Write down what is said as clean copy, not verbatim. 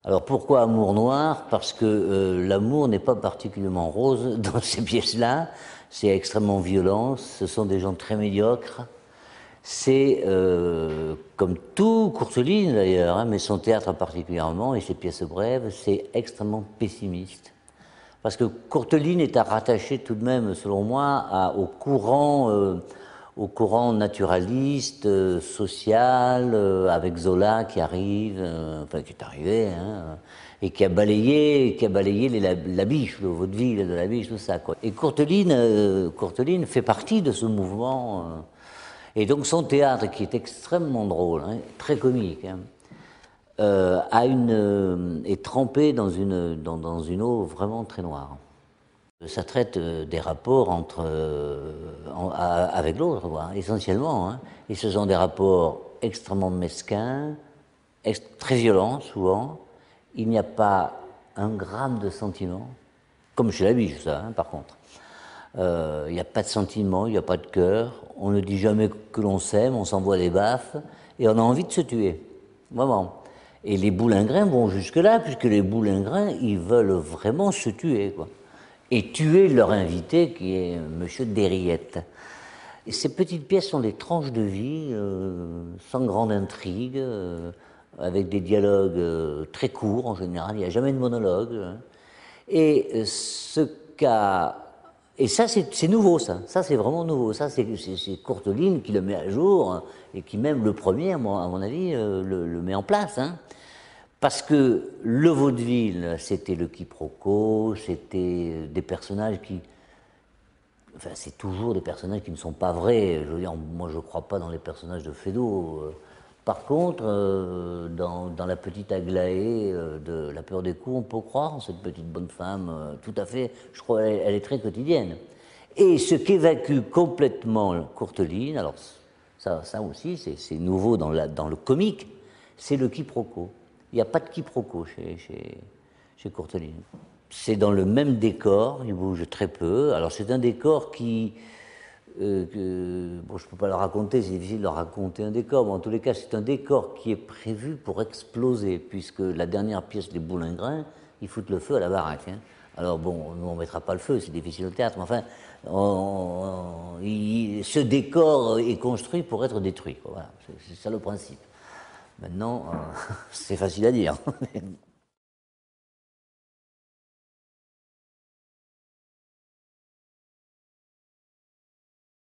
Alors pourquoi Amour noir? Parce que l'amour n'est pas particulièrement rose dans ces pièces-là. C'est extrêmement violent, ce sont des gens très médiocres. C'est, comme tout Courteline d'ailleurs, hein, mais son théâtre particulièrement et ses pièces brèves, c'est extrêmement pessimiste. Parce que Courteline est à rattacher tout de même, selon moi, au courant naturaliste, social, avec Zola qui arrive, enfin qui est arrivé, hein, et qui a balayé la Biche, le vaudeville de la Biche, tout ça, quoi. Et Courteline fait partie de ce mouvement. Et donc son théâtre, qui est extrêmement drôle, hein, très comique, hein, est trempé dans une eau vraiment très noire. Ça traite des rapports avec l'autre, essentiellement. Hein. Et ce sont des rapports extrêmement mesquins, très violents souvent. Il n'y a pas un gramme de sentiment, comme chez la Biche, ça, hein, par contre. Il n'y a pas de sentiment, il n'y a pas de cœur. On ne dit jamais que l'on s'aime, on s'envoie des baffes et on a envie de se tuer. Vraiment. Et les boulingrins vont jusque-là, puisque les boulingrins, ils veulent vraiment se tuer, quoi. Et tuer leur invité, qui est Monsieur Derriette. Et ces petites pièces sont des tranches de vie, sans grande intrigue, avec des dialogues très courts en général, il n'y a jamais de monologue. Hein. Et ce qu'a... Et ça, c'est nouveau, ça. Ça, c'est vraiment nouveau. Ça, c'est Courteline qui le met à jour, hein, et qui même le premier, à mon avis, le met en place. Hein. Parce que le vaudeville, c'était le quiproquo, c'était des personnages qui... Enfin, c'est toujours des personnages qui ne sont pas vrais. Je veux dire, moi, je ne crois pas dans les personnages de Feydeau. Par contre, dans la petite Aglaé de La peur des coups, on peut croire en cette petite bonne femme, tout à fait. Je crois qu'elle est très quotidienne. Et ce qu'évacue complètement Courteline, alors ça aussi, c'est nouveau dans le comique, c'est le quiproquo. Il n'y a pas de quiproquo chez Courteline. C'est dans le même décor, il bouge très peu. Alors c'est un décor qui... bon, je ne peux pas le raconter, c'est difficile de raconter un décor, mais en tous les cas, c'est un décor qui est prévu pour exploser, puisque la dernière pièce des Boulingrins, ils foutent le feu à la baraque. Hein. Alors bon, nous on ne mettra pas le feu, c'est difficile au théâtre, mais enfin, ce décor est construit pour être détruit. Voilà, c'est ça le principe. Maintenant, c'est facile à dire.